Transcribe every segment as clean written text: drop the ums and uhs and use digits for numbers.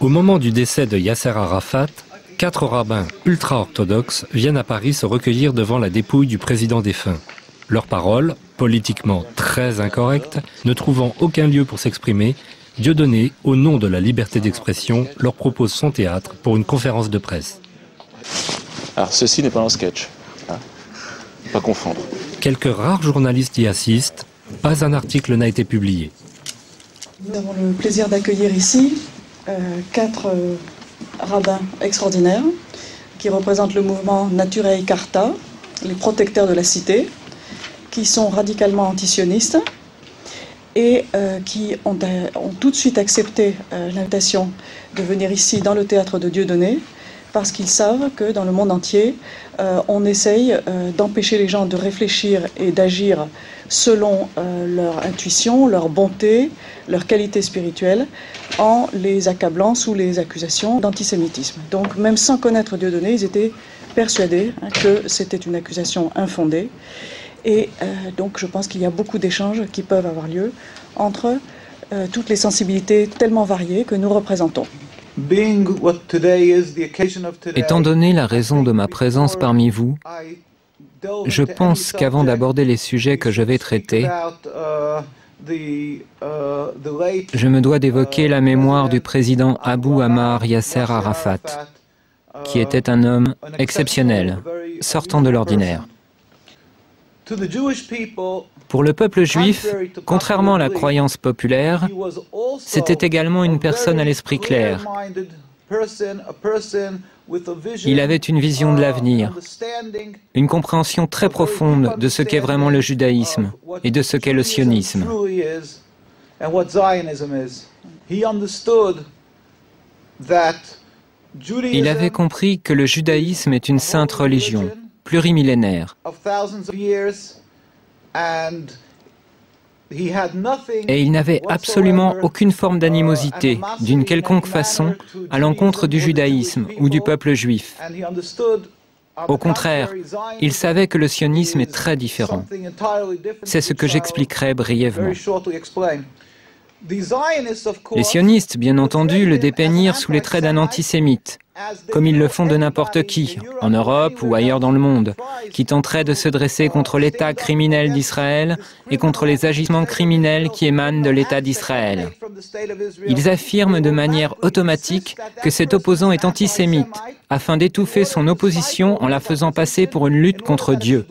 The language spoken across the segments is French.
Au moment du décès de Yasser Arafat, 4 rabbins ultra-orthodoxes viennent à Paris se recueillir devant la dépouille du président défunt. Leurs paroles, politiquement très incorrectes, ne trouvant aucun lieu pour s'exprimer, Dieudonné, au nom de la liberté d'expression, leur propose son théâtre pour une conférence de presse. Alors ceci n'est pas un sketch, hein. Pas confondre. Quelques rares journalistes y assistent, pas un article n'a été publié. Nous avons le plaisir d'accueillir ici 4 rabbins extraordinaires qui représentent le mouvement Naturae Carta, les protecteurs de la cité, qui sont radicalement antisionistes et qui ont tout de suite accepté l'invitation de venir ici dans le théâtre de Dieudonné parce qu'ils savent que dans le monde entier, on essaye d'empêcher les gens de réfléchir et d'agir selon leur intuition, leur bonté, leur qualité spirituelle, en les accablant sous les accusations d'antisémitisme. Donc même sans connaître Dieudonné, ils étaient persuadés que c'était une accusation infondée. Et donc je pense qu'il y a beaucoup d'échanges qui peuvent avoir lieu entre toutes les sensibilités tellement variées que nous représentons. Étant donné la raison de ma présence parmi vous, je pense qu'avant d'aborder les sujets que je vais traiter, je me dois d'évoquer la mémoire du président Abou Ammar Yasser Arafat, qui était un homme exceptionnel, sortant de l'ordinaire. Pour le peuple juif, contrairement à la croyance populaire, c'était également une personne à l'esprit clair. Il avait une vision de l'avenir, une compréhension très profonde de ce qu'est vraiment le judaïsme et de ce qu'est le sionisme. Il avait compris que le judaïsme est une sainte religion, plurimillénaire. Et il n'avait absolument aucune forme d'animosité, d'une quelconque façon, à l'encontre du judaïsme ou du peuple juif. Au contraire, il savait que le sionisme est très différent. C'est ce que j'expliquerai brièvement. Les sionistes, bien entendu, le dépeignirent sous les traits d'un antisémite, comme ils le font de n'importe qui, en Europe ou ailleurs dans le monde, qui tenterait de se dresser contre l'État criminel d'Israël et contre les agissements criminels qui émanent de l'État d'Israël. Ils affirment de manière automatique que cet opposant est antisémite, afin d'étouffer son opposition en la faisant passer pour une lutte contre Dieu.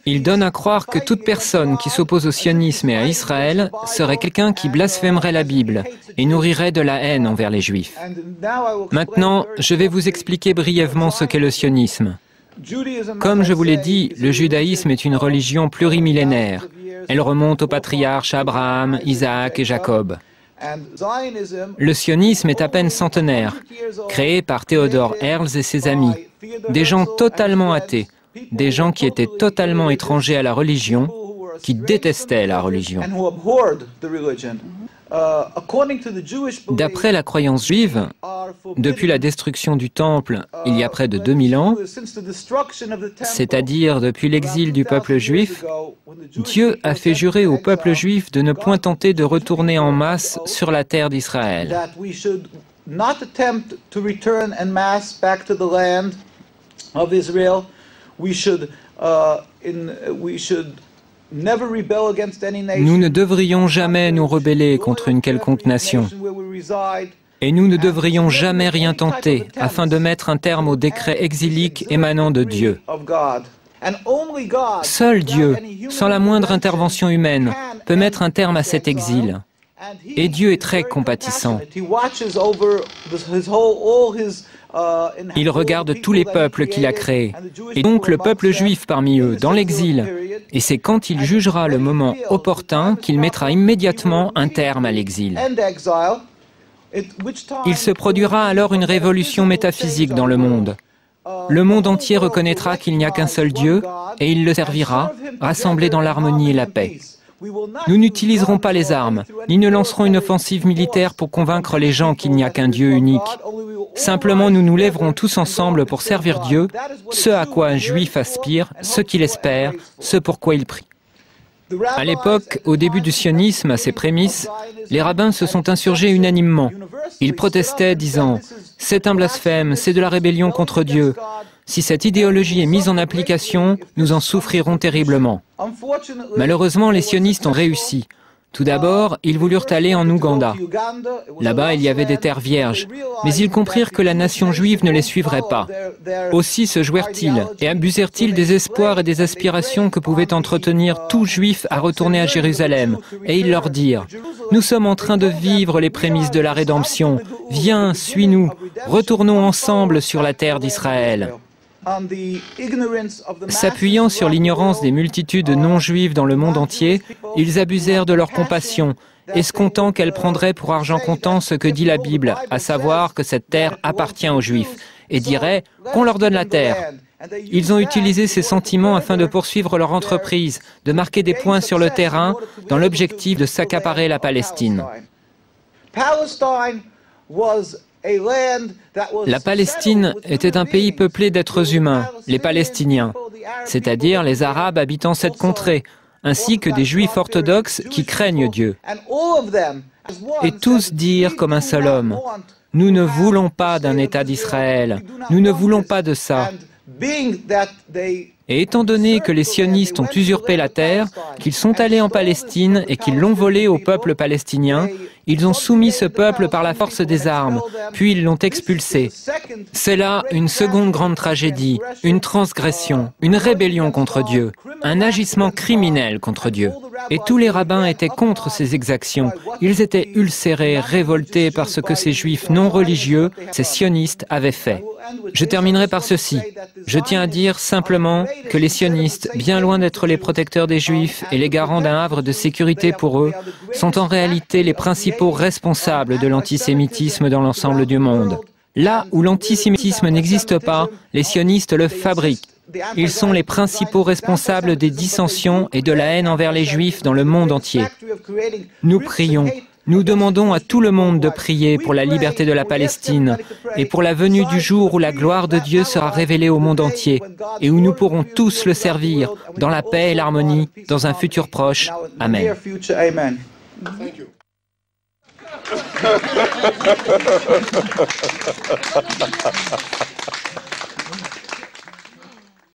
Ils donnent à croire que toute personne qui s'oppose au sionisme et à Israël serait quelqu'un qui blasphémerait la Bible et nourrirait de la haine envers les Juifs. Maintenant, je vais vous expliquer brièvement ce qu'est le sionisme. Comme je vous l'ai dit, le judaïsme est une religion plurimillénaire. Elle remonte aux patriarches Abraham, Isaac et Jacob. Le sionisme est à peine centenaire, créé par Theodor Herzl et ses amis, des gens totalement athées, des gens qui étaient totalement étrangers à la religion, qui détestaient la religion. D'après la croyance juive, depuis la destruction du Temple il y a près de 2000 ans, c'est-à-dire depuis l'exil du peuple juif, Dieu a fait jurer au peuple juif de ne point tenter de retourner en masse sur la terre d'Israël. Nous ne devrions jamais nous rebeller contre une quelconque nation. Et nous ne devrions jamais rien tenter afin de mettre un terme au décret exilique émanant de Dieu. Seul Dieu, sans la moindre intervention humaine, peut mettre un terme à cet exil. Et Dieu est très compatissant. Il regarde tous les peuples qu'il a créés, et donc le peuple juif parmi eux, dans l'exil. Et c'est quand il jugera le moment opportun qu'il mettra immédiatement un terme à l'exil. Il se produira alors une révolution métaphysique dans le monde. Le monde entier reconnaîtra qu'il n'y a qu'un seul Dieu, et il le servira, rassemblé dans l'harmonie et la paix. Nous n'utiliserons pas les armes, ni ne lancerons une offensive militaire pour convaincre les gens qu'il n'y a qu'un Dieu unique. Simplement, nous nous lèverons tous ensemble pour servir Dieu, ce à quoi un juif aspire, ce qu'il espère, ce pour quoi il prie. À l'époque, au début du sionisme, à ses prémices, les rabbins se sont insurgés unanimement. Ils protestaient disant « C'est un blasphème, c'est de la rébellion contre Dieu. Si cette idéologie est mise en application, nous en souffrirons terriblement. » Malheureusement, les sionistes ont réussi. Tout d'abord, ils voulurent aller en Ouganda. Là-bas, il y avait des terres vierges, mais ils comprirent que la nation juive ne les suivrait pas. Aussi se jouèrent-ils et abusèrent-ils des espoirs et des aspirations que pouvait entretenir tout juif à retourner à Jérusalem. Et ils leur dirent « Nous sommes en train de vivre les prémices de la rédemption. Viens, suis-nous, retournons ensemble sur la terre d'Israël. » S'appuyant sur l'ignorance des multitudes non-juives dans le monde entier, ils abusèrent de leur compassion, escomptant qu'elle prendrait pour argent comptant ce que dit la Bible, à savoir que cette terre appartient aux Juifs, et diraient qu'on leur donne la terre. Ils ont utilisé ces sentiments afin de poursuivre leur entreprise, de marquer des points sur le terrain, dans l'objectif de s'accaparer la Palestine. La Palestine était un pays peuplé d'êtres humains, les Palestiniens, c'est-à-dire les Arabes habitant cette contrée, ainsi que des Juifs orthodoxes qui craignent Dieu. Et tous dirent comme un seul homme, « Nous ne voulons pas d'un État d'Israël, nous ne voulons pas de ça. » Et étant donné que les sionistes ont usurpé la terre, qu'ils sont allés en Palestine et qu'ils l'ont volée au peuple palestinien, ils ont soumis ce peuple par la force des armes, puis ils l'ont expulsé. C'est là une seconde grande tragédie, une transgression, une rébellion contre Dieu, un agissement criminel contre Dieu. Et tous les rabbins étaient contre ces exactions. Ils étaient ulcérés, révoltés par ce que ces juifs non religieux, ces sionistes, avaient fait. Je terminerai par ceci. Je tiens à dire simplement que les sionistes, bien loin d'être les protecteurs des juifs et les garants d'un havre de sécurité pour eux, sont en réalité les principaux responsables de l'antisémitisme dans l'ensemble du monde. Là où l'antisémitisme n'existe pas, les sionistes le fabriquent. Ils sont les principaux responsables des dissensions et de la haine envers les Juifs dans le monde entier. Nous prions, nous demandons à tout le monde de prier pour la liberté de la Palestine et pour la venue du jour où la gloire de Dieu sera révélée au monde entier et où nous pourrons tous le servir dans la paix et l'harmonie dans un futur proche. Amen.